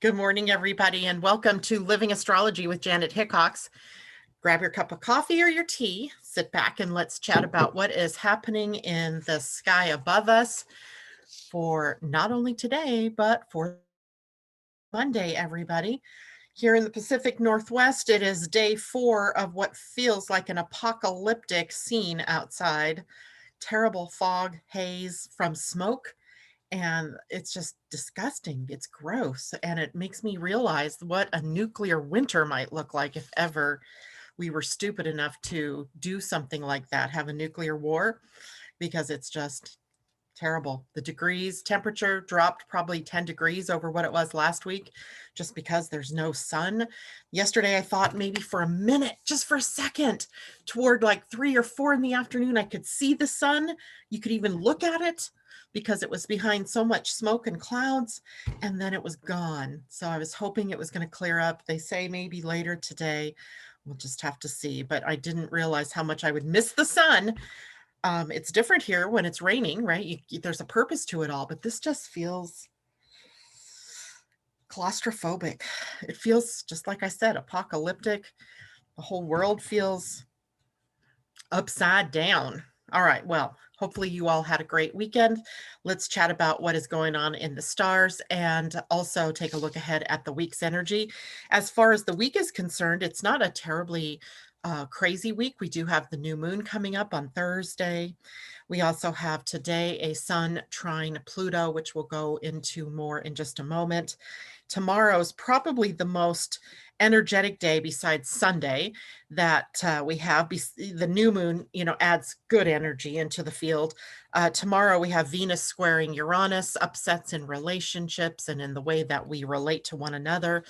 Good morning, everybody, and welcome to Living Astrology with Janet Hickox. Grab your cup of coffee or your tea, sit back, and let's chat about what is happening in the sky above us for not only today, but for Monday, everybody. Here in the Pacific Northwest, it is day 4 of what feels like an apocalyptic scene outside. Terrible fog, haze from smoke, and it's just disgusting. It's gross, and it makes me realize what a nuclear winter might look like if ever we were stupid enough to do something like that, have a nuclear war, because it's just terrible. The temperature dropped probably 10 degrees over what it was last week, just because there's no sun. Yesterday, I thought maybe for a minute, just for a second, toward like 3 or 4 in the afternoon, I could see the sun. You could even look at it because it was behind so much smoke and clouds, and then it was gone. So I was hoping it was going to clear up. They say maybe later today. We'll just have to see, but I didn't realize how much I would miss the sun. It's different here when it's raining, right? There's a purpose to it all, but this just feels claustrophobic. It feels, just like I said, apocalyptic. The whole world feels upside down. All right, well, hopefully you all had a great weekend. Let's chat about what is going on in the stars and also take a look ahead at the week's energy. As far as the week is concerned, it's not a terribly crazy week. We do have the new moon coming up on Thursday. We also have today a Sun trine Pluto, which we'll go into more in just a moment. Tomorrow's probably the most energetic day besides Sunday that we have. The new moon, adds good energy into the field. Tomorrow we have Venus squaring Uranus, upsets in relationships and in the way that we relate to one another.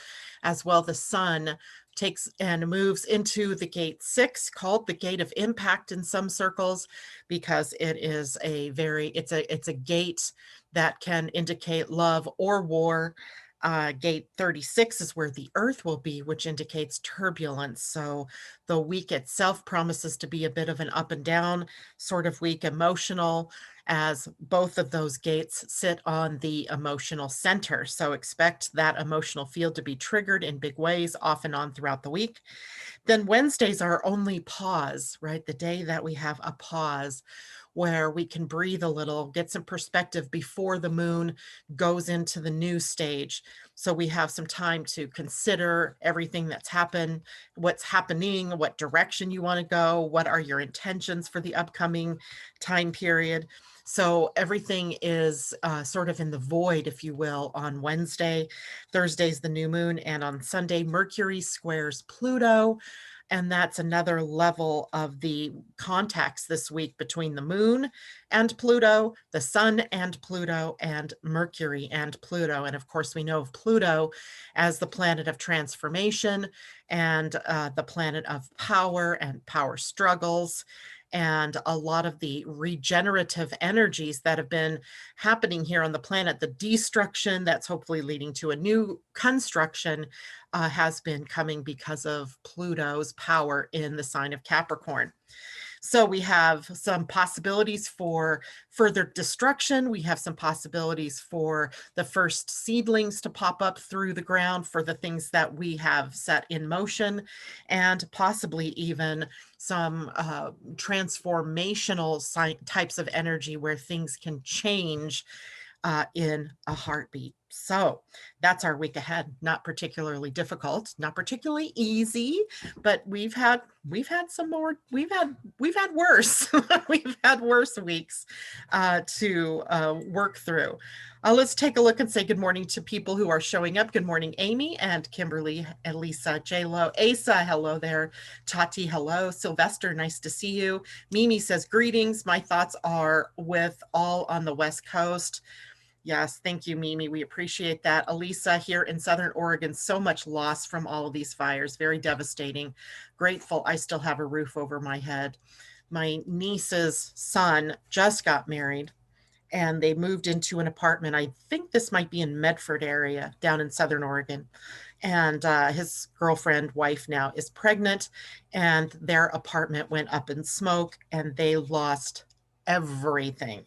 As well, the sun takes and moves into the gate 6, called the gate of impact in some circles, because it is it's a gate that can indicate love or war. Gate 36 is where the Earth will be, which indicates turbulence. So the week itself promises to be a bit of an up and down sort of week, emotional, as both of those gates sit on the emotional center. So expect that emotional field to be triggered in big ways off and on throughout the week. Then Wednesday's our only pause, right? The day that we have a pause where we can breathe a little, get some perspective before the moon goes into the new stage. So we have some time to consider everything that's happened, what's happening, what direction you want to go, what are your intentions for the upcoming time period. So everything is sort of in the void, if you will, on Wednesday. Thursday's the new moon, and on Sunday, Mercury squares Pluto. And that's another level of the contacts this week between the moon and Pluto, the sun and Pluto, and Mercury and Pluto. And of course, we know of Pluto as the planet of transformation and the planet of power and power struggles, and a lot of the regenerative energies that have been happening here on the planet, the destruction that's hopefully leading to a new construction, has been coming because of Pluto's power in the sign of Capricorn. So we have some possibilities for further destruction. We have some possibilities for the first seedlings to pop up through the ground for the things that we have set in motion, and possibly even some transformational types of energy where things can change in a heartbeat. So that's our week ahead. Not particularly difficult, not particularly easy, but we've had worse. We've had worse weeks to work through. Let's take a look and say good morning to people who are showing up. Good morning, Amy and Kimberly, Elisa, J-Lo, Asa, hello there. Tati, hello. Sylvester, nice to see you. Mimi says greetings. My thoughts are with all on the West Coast. Yes, thank you, Mimi. We appreciate that. Elisa here in Southern Oregon, so much loss from all of these fires. Very devastating. Grateful I still have a roof over my head. My niece's son just got married, and they moved into an apartment. I think this might be in Medford area down in Southern Oregon. And his girlfriend, wife now, is pregnant, and their apartment went up in smoke, and they lost everything.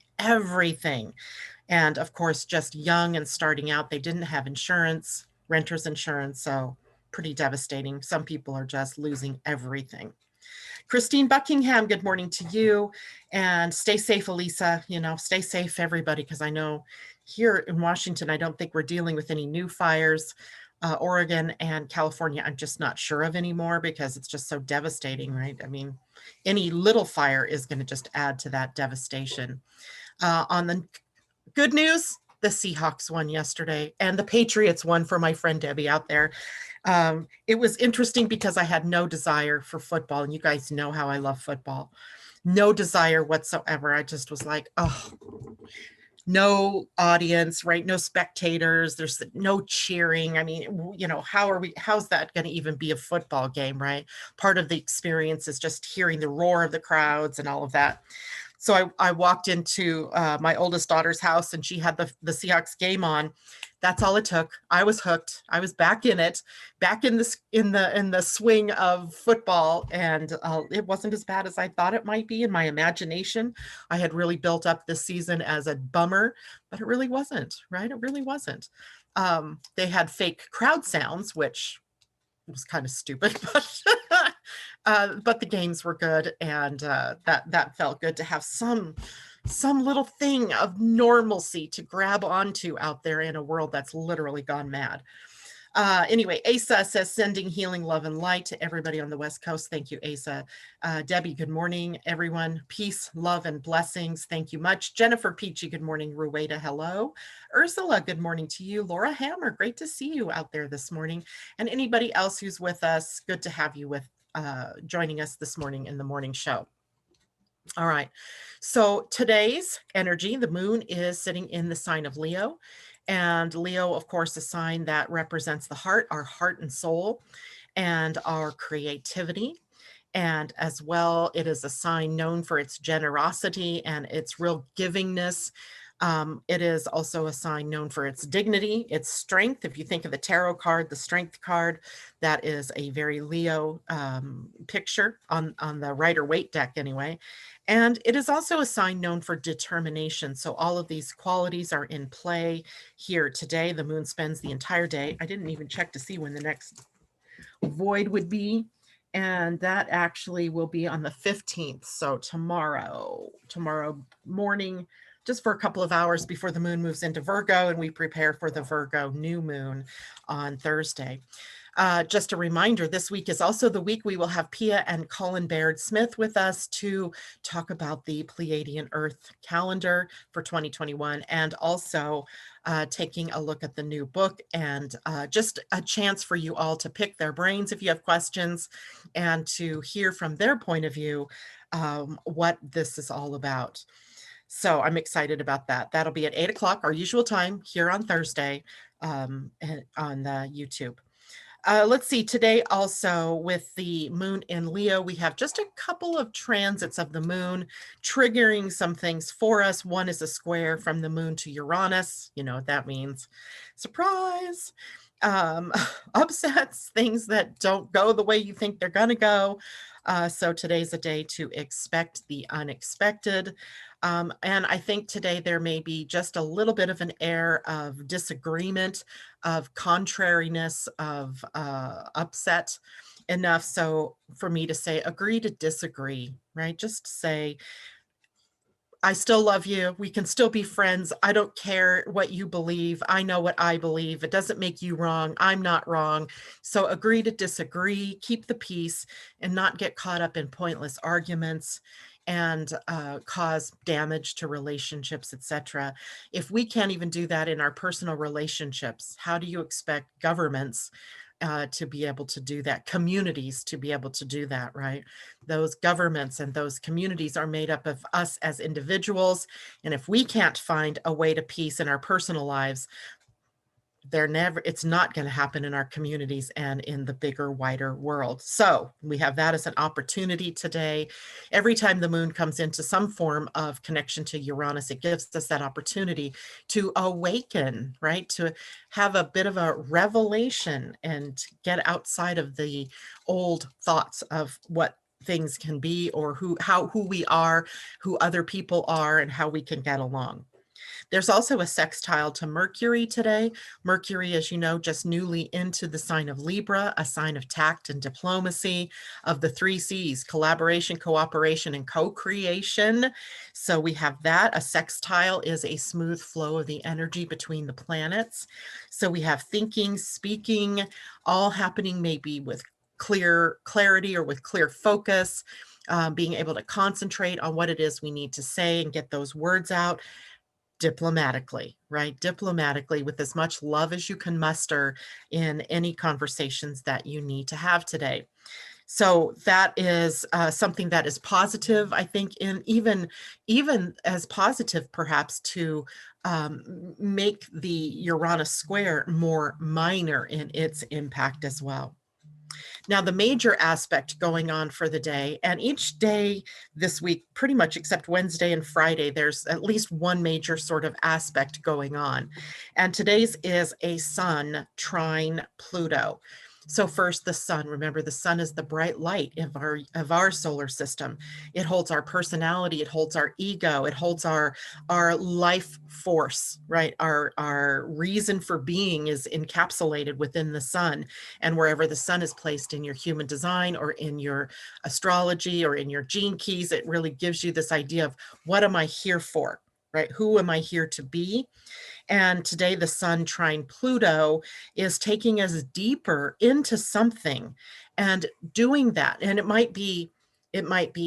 And of course, just young and starting out, they didn't have insurance, renter's insurance. So pretty devastating. Some people are just losing everything. Christine Buckingham, good morning to you, and stay safe, Elisa. Stay safe, everybody, because I know here in Washington, I don't think we're dealing with any new fires. Oregon and California, I'm just not sure of anymore because it's just so devastating, right? I mean, any little fire is going to just add to that devastation. On the good news, the Seahawks won yesterday, and the Patriots won for my friend Debbie out there. It was interesting because I had no desire for football, and you guys know how I love football. No desire whatsoever. I just was like, oh, no audience, right? No spectators. There's no cheering. I mean, how's that going to even be a football game, right? Part of the experience is just hearing the roar of the crowds and all of that. So I walked into my oldest daughter's house, and she had the Seahawks game on. That's all it took. I was hooked. I was back in it, back in the swing of football, and it wasn't as bad as I thought it might be in my imagination. I had really built up this season as a bummer, but it really wasn't, right? It really wasn't. They had fake crowd sounds, which was kind of stupid, but the games were good, and that felt good to have some little thing of normalcy to grab onto out there in a world that's literally gone mad. Anyway, Asa says, sending healing, love, and light to everybody on the West Coast. Thank you, Asa. Debbie, good morning, everyone. Peace, love, and blessings. Thank you much. Jennifer Peachy, good morning. Rueda, hello. Ursula, good morning to you. Laura Hammer, great to see you out there this morning. And anybody else who's with us, good to have you with joining us this morning in the morning show. All right, so today's energy, the moon is sitting in the sign of Leo. And Leo, of course, a sign that represents the heart, our heart and soul, and our creativity. And as well, it is a sign known for its generosity and its real givingness. It is also a sign known for its dignity, its strength. If you think of the tarot card, the strength card, that is a very Leo picture on the Rider-Waite deck anyway. And it is also a sign known for determination. So all of these qualities are in play here today. The moon spends the entire day. I didn't even check to see when the next void would be. And that actually will be on the 15th. So tomorrow morning, just for a couple of hours before the moon moves into Virgo, and we prepare for the Virgo new moon on Thursday. Just a reminder, this week is also the week we will have Pia and Colin Baird Smith with us to talk about the Pleiadian-Earth calendar for 2021, and also taking a look at the new book, and just a chance for you all to pick their brains if you have questions and to hear from their point of view what this is all about. So I'm excited about that. That'll be at 8 o'clock, our usual time here on Thursday on the YouTube. Let's see, today also with the moon in Leo, we have just a couple of transits of the moon triggering some things for us. One is a square from the moon to Uranus. You know what that means. Surprise. Upsets, things that don't go the way you think they're going to go. So today's a day to expect the unexpected. And I think today there may be just a little bit of an air of disagreement, of contrariness, of upset enough. So for me to say, agree to disagree, right? Just say, I still love you. We can still be friends. I don't care what you believe. I know what I believe. It doesn't make you wrong. I'm not wrong. So agree to disagree, keep the peace, and not get caught up in pointless arguments and cause damage to relationships, etc. If we can't even do that in our personal relationships, how do you expect governments to be able to do that, communities to be able to do that, right? Those governments and those communities are made up of us as individuals. And if we can't find a way to peace in our personal lives, it's not going to happen in our communities and in the bigger, wider world. So we have that as an opportunity today. Every time the moon comes into some form of connection to Uranus, it gives us that opportunity to awaken, right? To have a bit of a revelation and get outside of the old thoughts of what things can be, or who we are, who other people are, and how we can get along. There's also a sextile to Mercury today. Mercury, as you know, just newly into the sign of Libra, a sign of tact and diplomacy, of the 3 C's: collaboration, cooperation, and co-creation. So we have that. A sextile is a smooth flow of the energy between the planets. So we have thinking, speaking, all happening maybe with clarity or with clear focus, being able to concentrate on what it is we need to say and get those words out diplomatically, right? Diplomatically, with as much love as you can muster in any conversations that you need to have today. So that is something that is positive, I think, in even as positive perhaps to make the Uranus square more minor in its impact as well. Now, the major aspect going on for the day, and each day this week, pretty much except Wednesday and Friday, there's at least one major sort of aspect going on. And today's is a Sun trine Pluto. So first, the sun. Remember, the sun is the bright light of our solar system. It holds our personality. It holds our ego. It holds our life force, right? Our reason for being is encapsulated within the sun. And wherever the sun is placed in your human design or in your astrology or in your gene keys, it really gives you this idea of what am I here for, right? Who am I here to be? And today the sun trine Pluto is taking us deeper into something and doing that. And it might be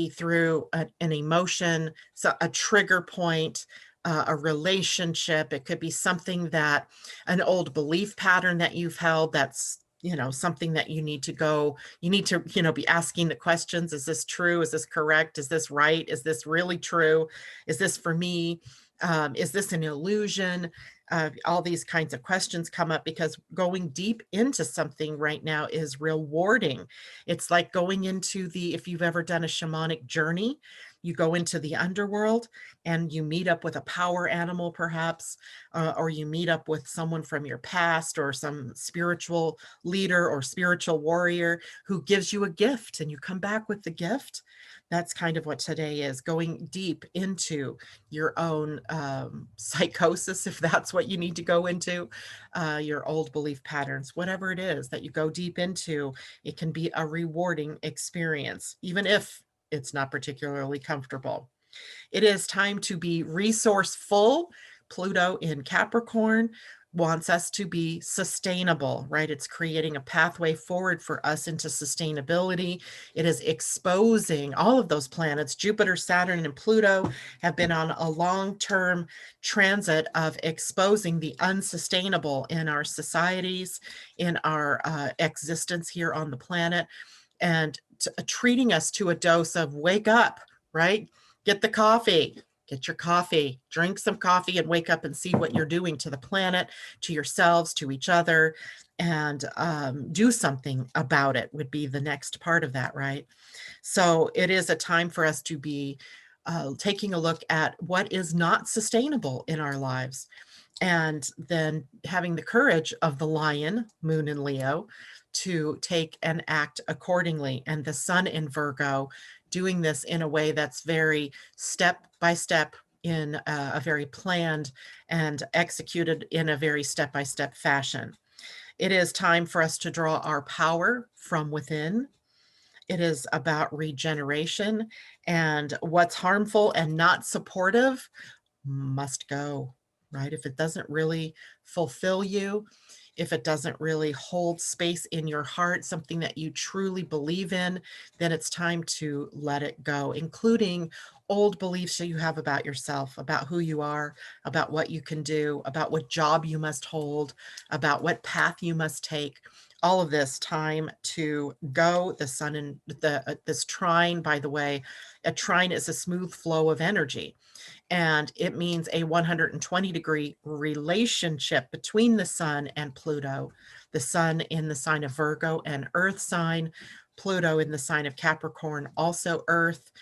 through an emotion, so a trigger point, a relationship. It could be something that an old belief pattern that you've held that's something that you need to be asking the questions. Is this true? Is this correct? Is this right? Is this really true? Is this for me? Is this an illusion? All these kinds of questions come up because going deep into something right now is rewarding. It's like going into if you've ever done a shamanic journey, you go into the underworld and you meet up with a power animal perhaps, or you meet up with someone from your past or some spiritual leader or spiritual warrior who gives you a gift and you come back with the gift. That's kind of what today is, going deep into your own psychosis, if that's what you need to go into, your old belief patterns, whatever it is that you go deep into. It can be a rewarding experience, even if it's not particularly comfortable. It is time to be resourceful. Pluto in Capricorn wants us to be sustainable, right? It's creating a pathway forward for us into sustainability. It is exposing all of those planets. Jupiter, Saturn, and Pluto have been on a long-term transit of exposing the unsustainable in our societies, in our existence here on the planet, and treating us to a dose of wake up, right? Get the coffee. Get your coffee, drink some coffee, and wake up and see what you're doing to the planet, to yourselves, to each other, and do something about it would be the next part of that, right? So it is a time for us to be taking a look at what is not sustainable in our lives, and then having the courage of the lion, moon in Leo, to take and act accordingly. And the sun in Virgo doing this in a way that's very step by step, in a very planned and executed in a very step-by-step fashion. It is time for us to draw our power from within. It is about regeneration, and what's harmful and not supportive must go, right? If it doesn't really fulfill you, if it doesn't really hold space in your heart, something that you truly believe in, then it's time to let it go, including old beliefs that you have about yourself, about who you are, about what you can do, about what job you must hold, about what path you must take. All of this time to go. The sun and this trine, by the way, a trine is a smooth flow of energy. And it means a 120-degree relationship between the sun and Pluto. The sun in the sign of Virgo and Earth sign, Pluto in the sign of Capricorn, also Earth.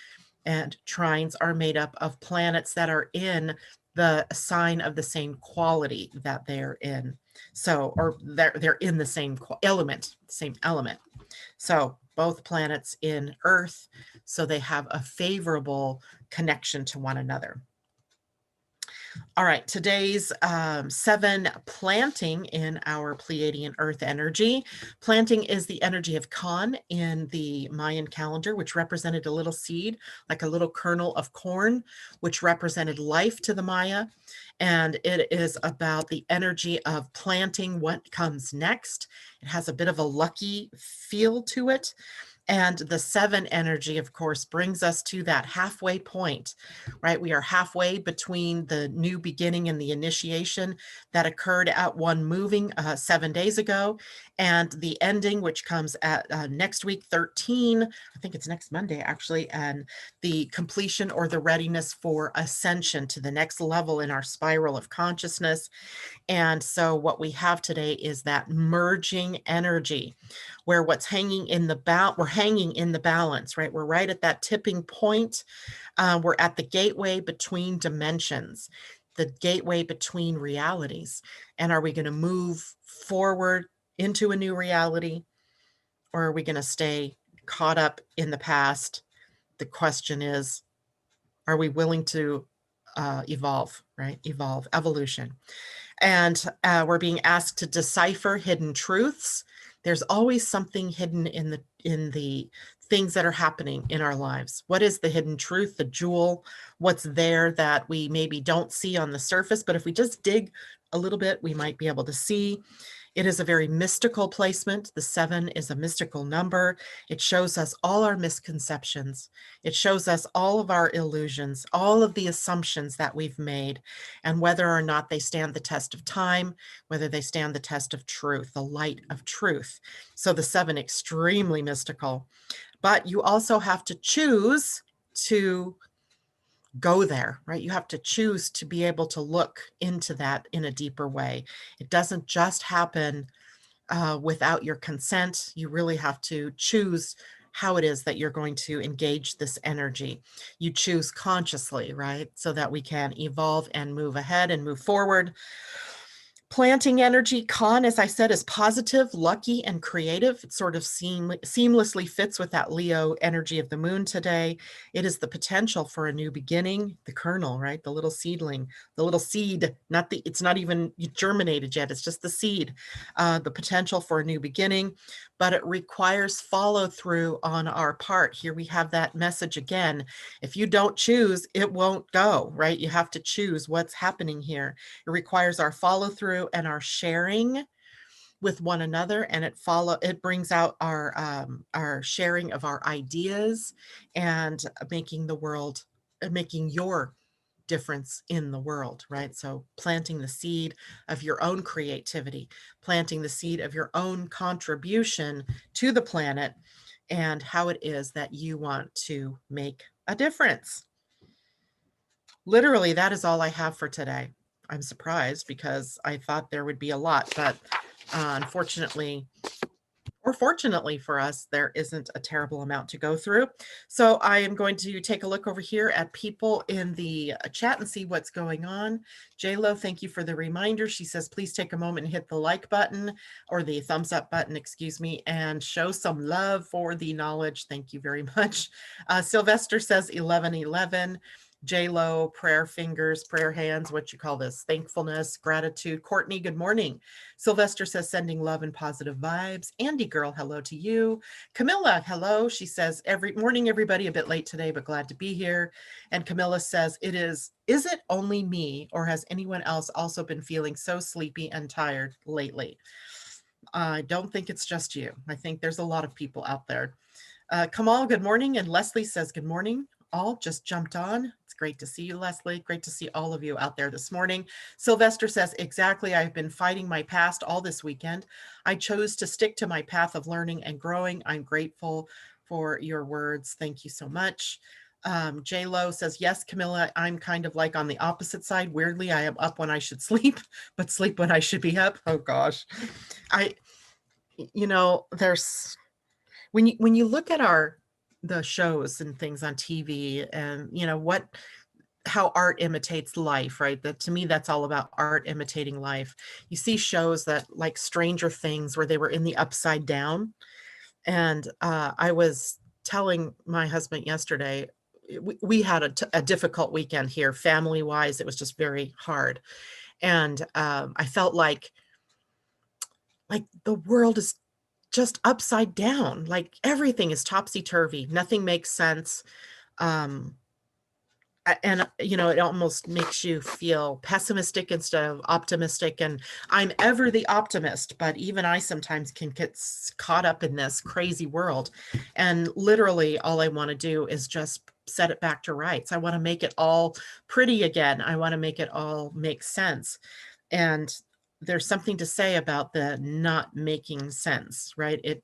And trines are made up of planets that are in the sign of the same quality that they're in. So, or they're in the same element. So both planets in Earth, so they have a favorable connection to one another. All right, today's 7 planting in our Pleiadian Earth energy. Planting is the energy of Kan in the Mayan calendar, which represented a little seed, like a little kernel of corn, which represented life to the Maya. And it is about the energy of planting what comes next. It has a bit of a lucky feel to it. And the 7 energy, of course, brings us to that halfway point, right? We are halfway between the new beginning and the initiation that occurred at one moving 7 days ago, and the ending, which comes at next week, 13. I think it's next Monday, actually, and the completion or the readiness for ascension to the next level in our spiral of consciousness. And so what we have today is that merging energy where what's hanging in the we're hanging in the balance, right? We're right at that tipping point. We're at the gateway between dimensions, the gateway between realities. And are we going to move forward into a new reality, or are we going to stay caught up in the past? The question is, are we willing to evolve, right? Evolution. And we're being asked to decipher hidden truths. There's always something hidden in the things that are happening in our lives. What is the hidden truth, the jewel? What's there that we maybe don't see on the surface, but if we just dig a little bit, we might be able to see. It is a very mystical placement. The 7 is a mystical number. It shows us all our misconceptions. It shows us all of our illusions, all of the assumptions that we've made, and whether or not they stand the test of time, whether they stand the test of truth, the light of truth. So the 7, extremely mystical. But you also have to choose to go there, right? You have to choose to be able to look into that in a deeper way. It doesn't just happen without your consent. You really have to choose how it is that you're going to engage this energy. You choose consciously, right? So that we can evolve and move ahead and move forward. Planting energy, Kan, as I said, is positive, lucky, and creative. It sort of seamlessly fits with that Leo energy of the moon today. It is the potential for a new beginning, the kernel, right? The little seedling, the little seed, it's not even germinated yet. It's just the seed, the potential for a new beginning, but it requires follow through on our part. Here we have that message again. If you don't choose, it won't go, right? You have to choose what's happening here. It requires our follow through and our sharing with one another, and it brings out our sharing of our ideas and making your difference in the world, right? So planting the seed of your own creativity, planting the seed of your own contribution to the planet, and how it is that you want to make a difference. Literally, that is all I have for today. I'm surprised because I thought there would be a lot, but unfortunately, or fortunately for us, there isn't a terrible amount to go through. So I am going to take a look over here at people in the chat and see what's going on. JLo, thank you for the reminder. She says, please take a moment and hit the like button, or the thumbs up button, excuse me, and show some love for the knowledge. Thank you very much. Sylvester says 1111. J-Lo, prayer fingers, prayer hands, what you call this, thankfulness, gratitude. Courtney, good morning. Sylvester says, sending love and positive vibes. Andy girl, hello to you. Camilla, hello. She says, every morning, everybody, a bit late today, but glad to be here. And Camilla says, is it only me, or has anyone else also been feeling so sleepy and tired lately? I don't think it's just you. I think there's a lot of people out there. Kamal, good morning. And Leslie says, good morning. All just jumped on. It's great to see you, Leslie. Great to see all of you out there this morning. Sylvester says, exactly. I've been fighting my past all this weekend. I chose to stick to my path of learning and growing. I'm grateful for your words. Thank you so much. J-Lo says, yes, Camilla, I'm kind of like on the opposite side. Weirdly, I am up when I should sleep, but sleep when I should be up. Oh gosh. There's, when you look at the shows and things on TV, and how art imitates life, right? That, to me, that's all about art imitating life. You see shows that, like Stranger Things, where they were in the upside down. And I was telling my husband yesterday, we had a difficult weekend here, family wise. It was just very hard. And I felt like the world is just upside down. Like everything is topsy-turvy. Nothing makes sense. Um, and it almost makes you feel pessimistic instead of optimistic. And I'm ever the optimist, but even I sometimes can get caught up in this crazy world. And literally all I want to do is just set it back to rights. I want to make it all pretty again. I want to make it all make sense. And there's something to say about the not making sense, right? It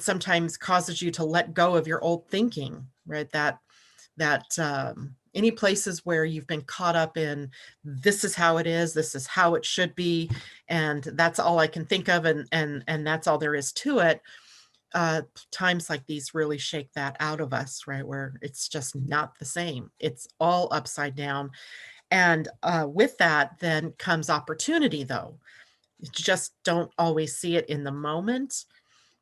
sometimes causes you to let go of your old thinking, right? That any places where you've been caught up in, this is how it is, this is how it should be, and that's all I can think of, and that's all there is to it. Times like these really shake that out of us, right? Where it's just not the same. It's all upside down. And with that then comes opportunity, though. You just don't always see it in the moment,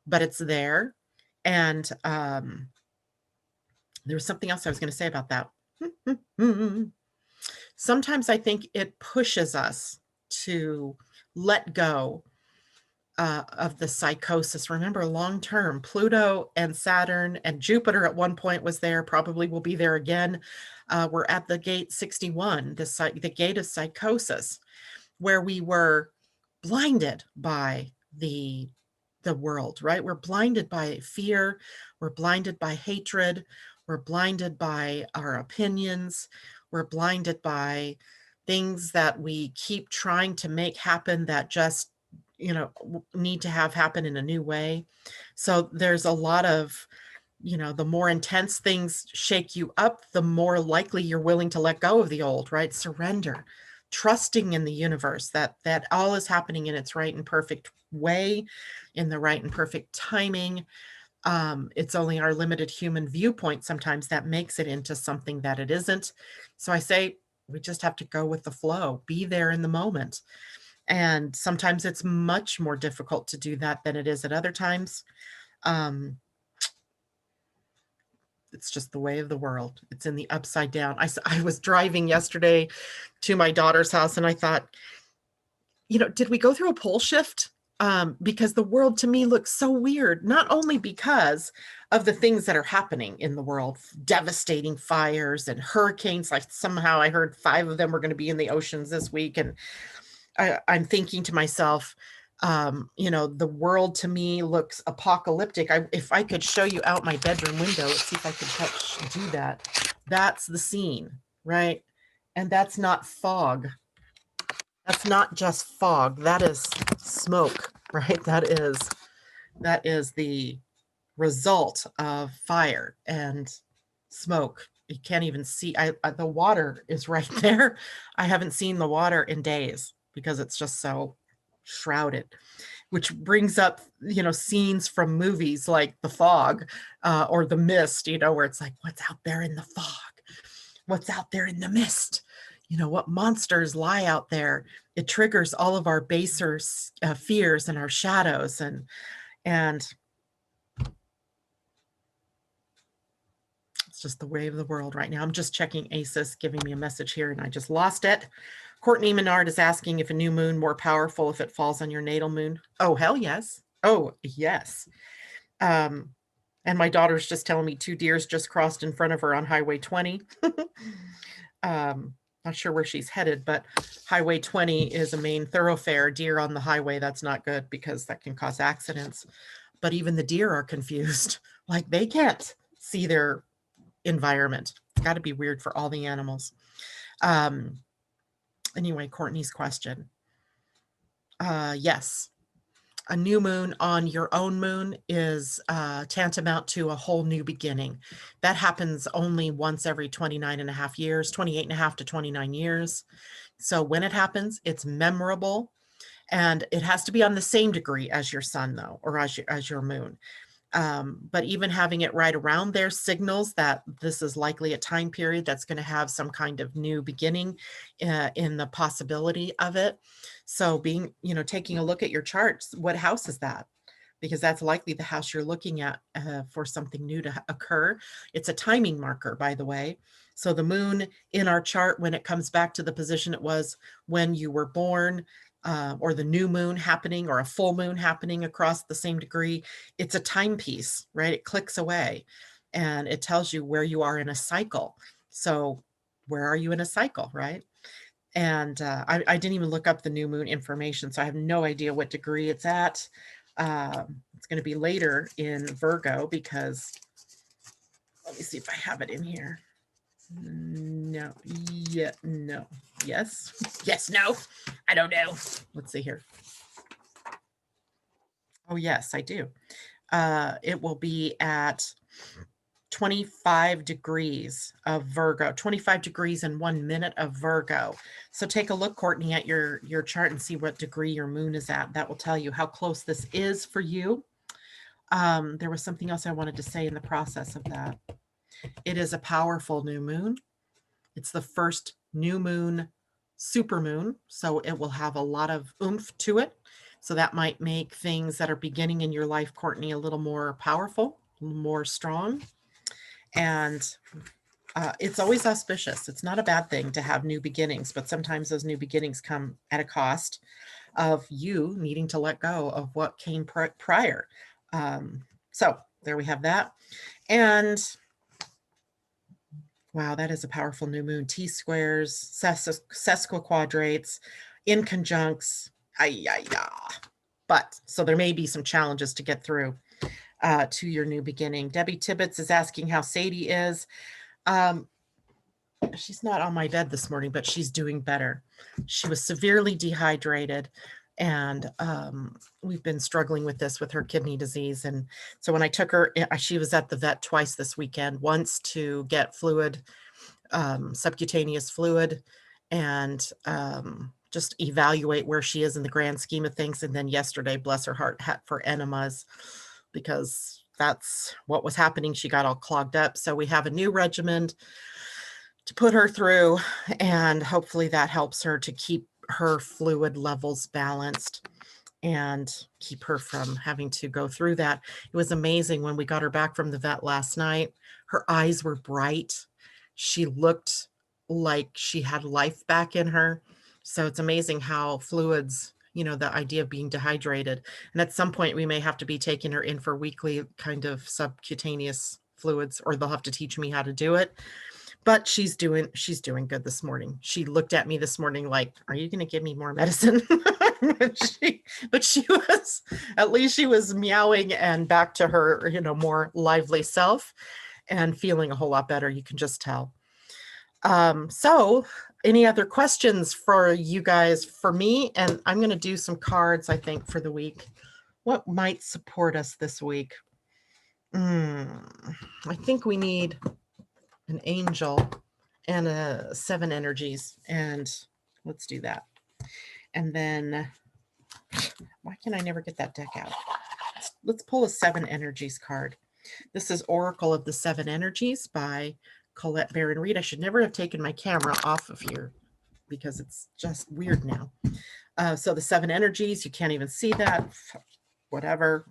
but it's there. And there was something else I was going to say about that. Sometimes I think it pushes us to let go of the psychosis. Remember, long term, Pluto and Saturn and Jupiter at one point was there, probably will be there again. We're at the gate 61, the gate of psychosis, where we were blinded by the world, right? We're blinded by fear. We're blinded by hatred. We're blinded by our opinions. We're blinded by things that we keep trying to make happen that just, need to have happen in a new way. So there's a lot of, the more intense things shake you up, the more likely you're willing to let go of the old, right? Surrender, trusting in the universe that all is happening in its right and perfect way, in the right and perfect timing. It's only our limited human viewpoint sometimes that makes it into something that it isn't. So I say we just have to go with the flow, be there in the moment. And sometimes it's much more difficult to do that than it is at other times. It's just the way of the world. It's in the upside down. I was driving yesterday to my daughter's house and I thought, did we go through a pole shift? Because the world to me looks so weird, not only because of the things that are happening in the world, devastating fires and hurricanes. Like somehow I heard 5 of them were going to be in the oceans this week. And I'm thinking to myself, the world to me looks apocalyptic. If I could show you out my bedroom window, let's see if I can do that. That's the scene, right? And that's not fog. That's not just fog. That is smoke, right? That is the result of fire and smoke. You can't even see. The water is right there. I haven't seen the water in days because it's just so shrouded, which brings up, scenes from movies like The Fog or The Mist, where it's like, what's out there in the fog? What's out there in the mist? What monsters lie out there? It triggers all of our baser fears and our shadows. And it's just the way of the world right now. I'm just checking ASIS giving me a message here and I just lost it. Courtney Menard is asking if a new moon more powerful if it falls on your natal moon. Oh, hell yes. Oh, yes. And my daughter's just telling me 2 deers just crossed in front of her on Highway 20. Not sure where she's headed, but Highway 20 is a main thoroughfare. Deer on the highway, that's not good because that can cause accidents. But even the deer are confused. Like they can't see their environment. It's got to be weird for all the animals. Anyway, Courtney's question. Yes. A new moon on your own moon is tantamount to a whole new beginning. That happens only once every 29 and a half years, 28 and a half to 29 years. So when it happens, it's memorable and it has to be on the same degree as your sun though, or as your moon. But even having it right around there signals that this is likely a time period that's going to have some kind of new beginning in the possibility of it. So taking a look at your charts, what house is that? because that's likely the house you're looking at for something new to occur. It's a timing marker, by the way. So the moon in our chart, when it comes back to the position it was when you were born, or the new moon happening or a full moon happening across the same degree, it's a timepiece, right? It clicks away and it tells you where you are in a cycle. So where are you in a cycle, right? And I didn't even look up the new moon information, so I have no idea what degree it's at. It's going to be later in Virgo because, let me see if I have it in here. No, yeah, no, yes, yes, no, I don't know. Let's see here. Oh, yes, I do. It will be at 25 degrees of Virgo, 25 degrees and 1 minute of Virgo. So take a look, Courtney, at your chart and see what degree your moon is at. That will tell you how close this is for you. There was something else I wanted to say in the process of that. It is a powerful new moon. It's the first new moon, super moon. So it will have a lot of oomph to it. So that might make things that are beginning in your life, Courtney, a little more powerful, more strong. And it's always auspicious. It's not a bad thing to have new beginnings, but sometimes those new beginnings come at a cost of you needing to let go of what came prior. So there we have that. And wow, that is a powerful new moon. T-squares, sesquiquadrates, inconjuncts. But so there may be some challenges to get through to your new beginning. Debbie Tibbetts is asking how Sadie is. She's not on my bed this morning, but she's doing better. She was severely dehydrated, and we've been struggling with this with her kidney disease. And so when I took her, she was at the vet twice this weekend, once to get fluid, subcutaneous fluid, and just evaluate where she is in the grand scheme of things. And then yesterday, bless her heart, for enemas, because that's what was happening. She got all clogged up. So we have a new regimen to put her through, and hopefully that helps her to keep her fluid levels balanced and keep her from having to go through that. It was amazing when we got her back from the vet last night. Her eyes were bright. She looked like she had life back in her. So it's amazing how fluids, the idea of being dehydrated. And at some point we may have to be taking her in for weekly kind of subcutaneous fluids, or they'll have to teach me how to do it. But she's doing good this morning. She looked at me this morning like, are you going to give me more medicine? but she was, at least she was meowing and back to her, more lively self and feeling a whole lot better. You can just tell. So any other questions for you guys, for me? And I'm going to do some cards, I think, for the week. What might support us this week? I think we need an angel and 7 energies, and let's do that. And then why can I never get that deck out? Let's pull a 7 energies card. This is Oracle of the 7 Energies by Colette Baron Reed. I should never have taken my camera off of here because it's just weird now. So the 7 energies, you can't even see that. Whatever.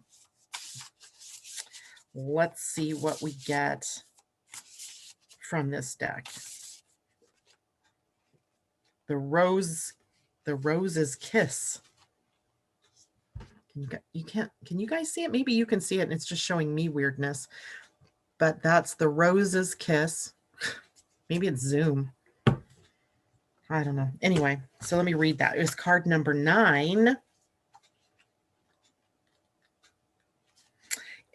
Let's see what we get from this deck. The Rose's Kiss. Can you guys see it? Maybe you can see it and it's just showing me weirdness. But that's the Rose's Kiss. Maybe it's Zoom. I don't know. Anyway, so let me read that. It was card number 9.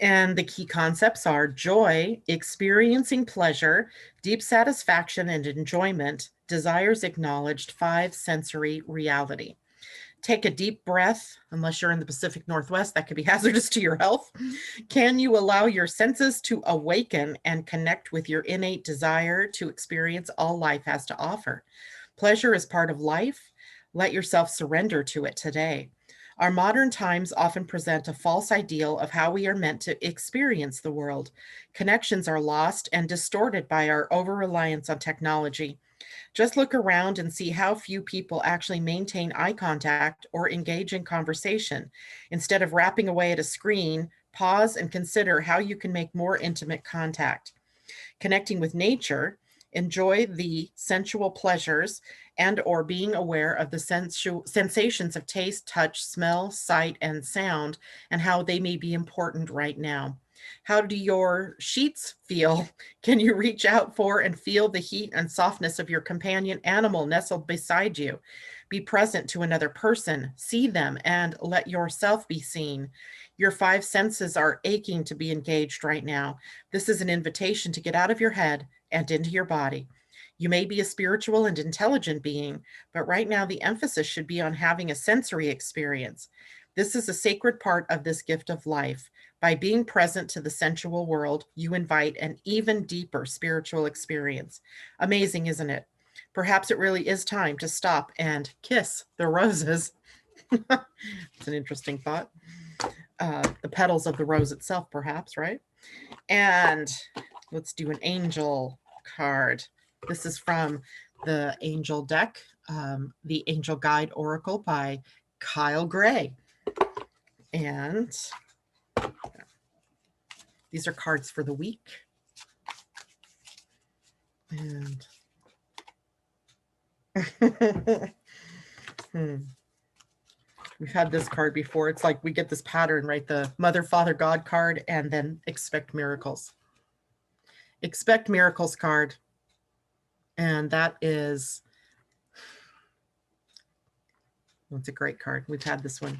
And the key concepts are joy, experiencing pleasure, deep satisfaction and enjoyment, desires acknowledged, 5 sensory reality. Take a deep breath. Unless you're in the Pacific Northwest, that could be hazardous to your health. Can you allow your senses to awaken and connect with your innate desire to experience all life has to offer? Pleasure is part of life. Let yourself surrender to it today. Our modern times often present a false ideal of how we are meant to experience the world. Connections are lost and distorted by our over-reliance on technology. Just look around and see how few people actually maintain eye contact or engage in conversation. Instead of rapping away at a screen, pause and consider how you can make more intimate contact. Connecting with nature, enjoy the sensual pleasures and or being aware of the sensations of taste, touch, smell, sight, and sound, and how they may be important right now. How do your sheets feel? Can you reach out for and feel the heat and softness of your companion animal nestled beside you? Be present to another person, see them, and let yourself be seen. Your five senses are aching to be engaged right now. This is an invitation to get out of your head and into your body. You may be a spiritual and intelligent being, but right now the emphasis should be on having a sensory experience. This is a sacred part of this gift of life. By being present to the sensual world, you invite an even deeper spiritual experience. Amazing, isn't it? Perhaps it really is time to stop and kiss the roses. It's an interesting thought. The petals of the rose itself, perhaps, right? And let's do an angel card. This is from the angel deck, the Angel Guide Oracle by Kyle Gray. And these are cards for the week. And we've had this card before. It's like we get this pattern, right? The Mother, Father, God card, and then expect miracles. Expect miracles card. And that is, it's a great card. We've had this one.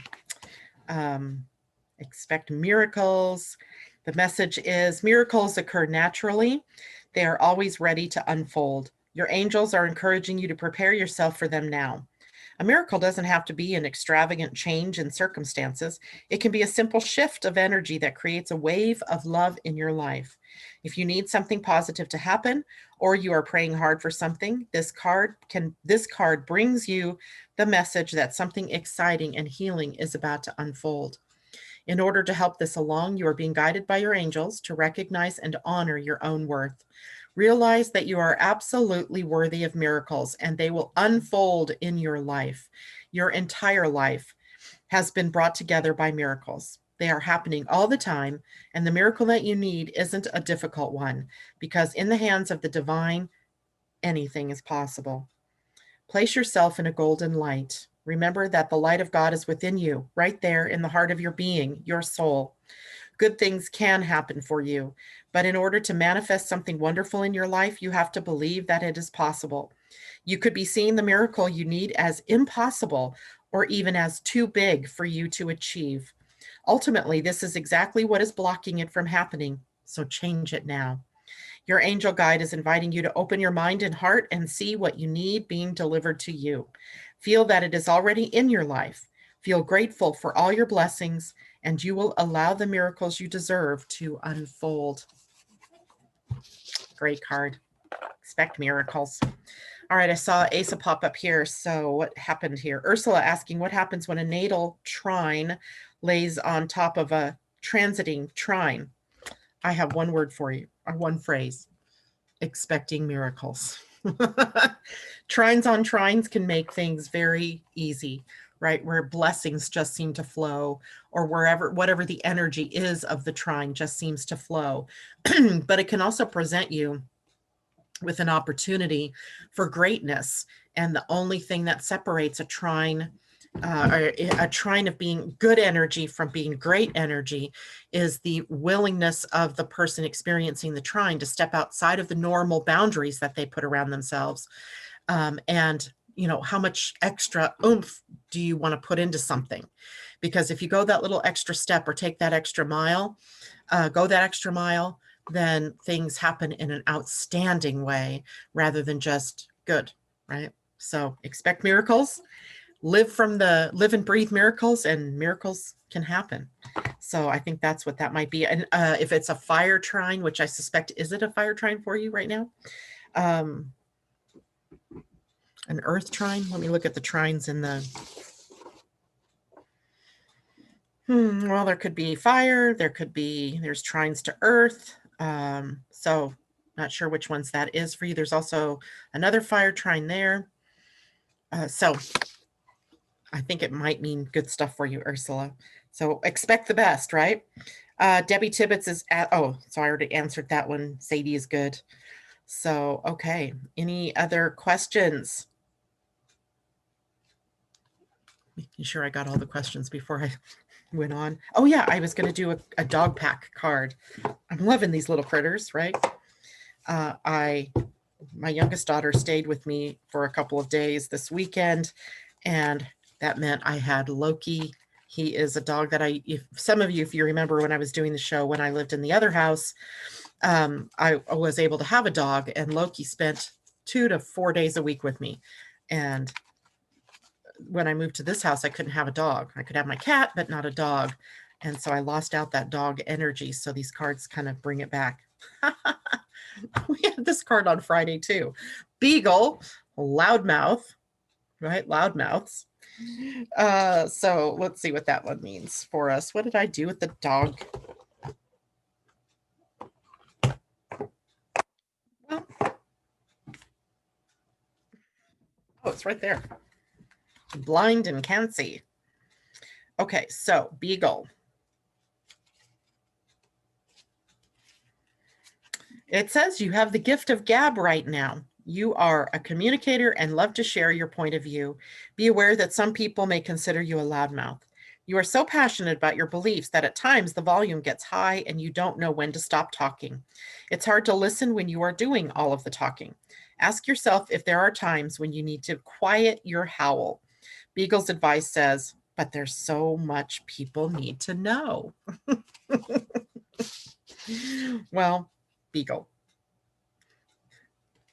Expect miracles. The message is miracles occur naturally. They are always ready to unfold. Your angels are encouraging you to prepare yourself for them now. A miracle doesn't have to be an extravagant change in circumstances. It can be a simple shift of energy that creates a wave of love in your life. If you need something positive to happen, or you are praying hard for something, this card brings you the message that something exciting and healing is about to unfold. In order to help this along, you are being guided by your angels to recognize and honor your own worth. Realize that you are absolutely worthy of miracles and they will unfold in your life. Your entire life has been brought together by miracles. They are happening all the time, and the miracle that you need isn't a difficult one, because in the hands of the divine, anything is possible. Place yourself in a golden light. Remember that the light of God is within you, right there in the heart of your being, your soul. Good things can happen for you, but in order to manifest something wonderful in your life, you have to believe that it is possible. You could be seeing the miracle you need as impossible or even as too big for you to achieve. Ultimately, this is exactly what is blocking it from happening, so change it now. Your angel guide is inviting you to open your mind and heart and see what you need being delivered to you. Feel that it is already in your life. Feel grateful for all your blessings, and you will allow the miracles you deserve to unfold. Great card. Expect miracles. All right, I saw Asa pop up here. So what happened here? Ursula asking, what happens when a natal trine lays on top of a transiting trine? I have one word for you, or one phrase: expecting miracles. Trines on trines can make things very easy, right? Where blessings just seem to flow, or whatever the energy is of the trine just seems to flow. But it can also present you with an opportunity for greatness. And the only thing that separates a trine of being good energy from being great energy is the willingness of the person experiencing the trine to step outside of the normal boundaries that they put around themselves. And how much extra oomph do you want to put into something? Because if you go that little extra step or take that extra mile, then things happen in an outstanding way rather than just good, right? So expect miracles. Live and breathe miracles, and miracles can happen. So I think that's what that might be. And if it's a fire trine, which I suspect, is it a fire trine for you right now? An earth trine. Let me look at the trines in the, well, there could be fire. There's trines to earth. So Not sure which ones that is for you. There's also another fire trine there. So I think it might mean good stuff for you, Ursula. So expect the best, right? Debbie Tibbetts is at, oh, so I already answered that one. Sadie is good. So, okay. Any other questions? Making sure I got all the questions before I went on. Oh yeah, I was going to do a dog pack card. I'm loving these little critters, right? My youngest daughter stayed with me for a couple of days this weekend, and that meant I had Loki. He is a dog that if some of you, if you remember when I was doing the show, when I lived in the other house, I was able to have a dog, and Loki spent 2 to 4 days a week with me. And when I moved to this house, I couldn't have a dog. I could have my cat, but not a dog. And so I lost out that dog energy. So these cards kind of bring it back. We had this card on Friday too. Beagle, loudmouth, right? Loudmouths. So let's see what that one means for us. What did I do with the dog? Well, oh, it's right there. Blind and can't see. Okay, so beagle. It says you have the gift of gab right now. You are a communicator and love to share your point of view. Be aware that some people may consider you a loudmouth. You are so passionate about your beliefs that at times the volume gets high and you don't know when to stop talking. It's hard to listen when you are doing all of the talking. Ask yourself if there are times when you need to quiet your howl. Beagle's advice says, but there's so much people need to know. Well, Beagle.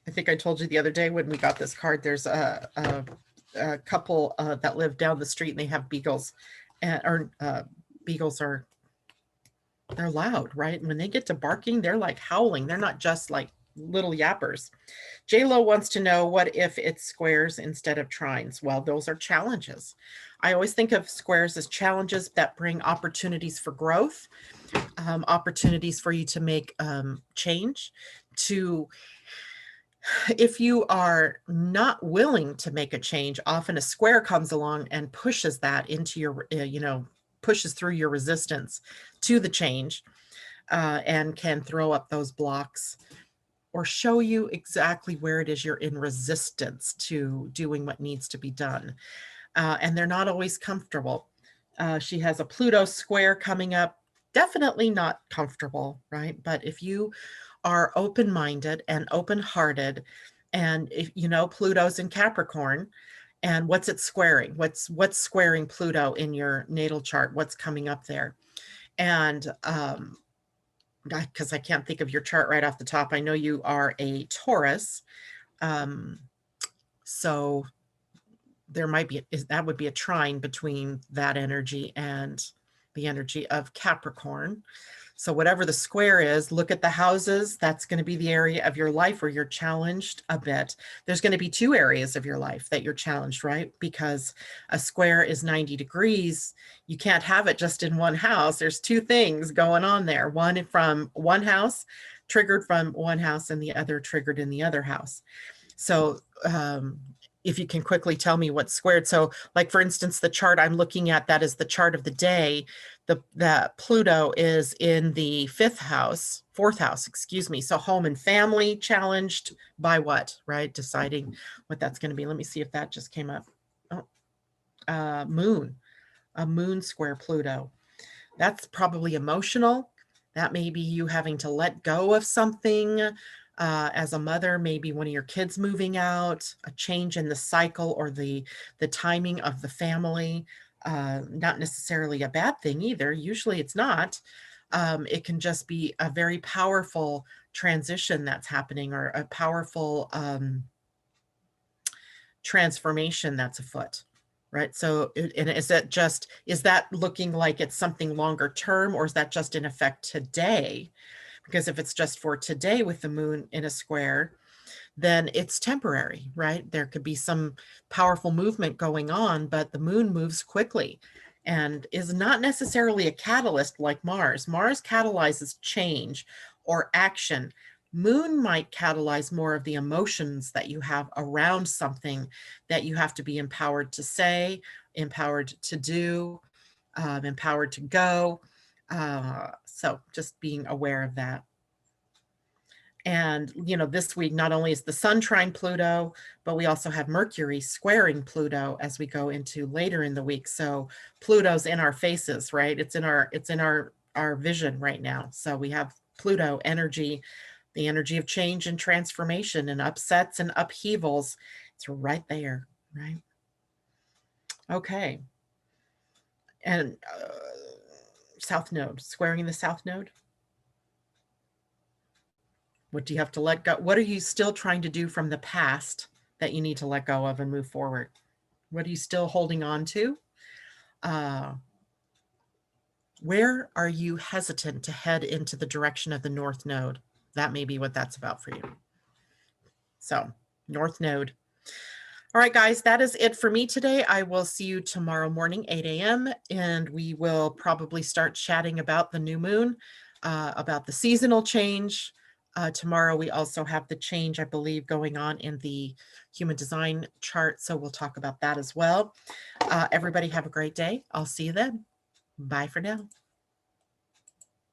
I think I told you the other day when we got this card, there's a couple that live down the street and they have beagles. And beagles are, they're loud, right? And when they get to barking, they're like howling. They're not just like little yappers. J-Lo wants to know, what if it's squares instead of trines? Well, those are challenges. I always think of squares as challenges that bring opportunities for growth, opportunities for you to make change. If you are not willing to make a change, often a square comes along and pushes that into your, pushes through your resistance to the change, and can throw up those blocks or show you exactly where it is you're in resistance to doing what needs to be done. And they're not always comfortable. She has a Pluto square coming up. Definitely not comfortable, right? But if you are open-minded and open-hearted, and if Pluto's in Capricorn, and what's it squaring? What's squaring Pluto in your natal chart? What's coming up there? And because I can't think of your chart right off the top. I know you are a Taurus. So there might be, that would be a trine between that energy and the energy of Capricorn. So whatever the square is, look at the houses. That's going to be the area of your life where you're challenged a bit. There's going to be 2 areas of your life that you're challenged, right? Because a square is 90 degrees. You can't have it just in one house. There's 2 things going on there. One from one house, triggered from one house, and the other triggered in the other house. So if you can quickly tell me what's squared. So like, for instance, the chart I'm looking at, that is the chart of the day. The Pluto is in the 4th house, excuse me. So home and family, challenged by what, right? Deciding what that's going to be. Let me see if that just came up. Oh, moon, a moon square Pluto. That's probably emotional. That may be you having to let go of something. As a mother, maybe one of your kids moving out, a change in the cycle or the timing of the family. Not necessarily a bad thing either. Usually it's not. It can just be a very powerful transition that's happening, or a powerful transformation that's afoot, right? So, and is that looking like it's something longer term, or is that just in effect today? Because if it's just for today with the moon in a square, then it's temporary, right? There could be some powerful movement going on, but the moon moves quickly and is not necessarily a catalyst like Mars. Mars catalyzes change or action. Moon might catalyze more of the emotions that you have around something that you have to be empowered to say, empowered to do, empowered to go. So just being aware of that. And, you know, this week, not only is the sun trine Pluto, but we also have Mercury squaring Pluto as we go into later in the week. So Pluto's in our faces, right? It's in our vision right now. So we have Pluto energy, the energy of change and transformation and upsets and upheavals. It's right there, right? Okay. And South Node, squaring the South Node. What do you have to let go? What are you still trying to do from the past that you need to let go of and move forward? What are you still holding on to? Where are you hesitant to head into the direction of the North Node? That may be what that's about for you. So, North Node. All right, guys, that is it for me today. I will see you tomorrow morning, 8 a.m., and we will probably start chatting about the new moon, about the seasonal change. Tomorrow, we also have the change, I believe, going on in the human design chart, so we'll talk about that as well. Everybody have a great day. I'll see you then. Bye for now.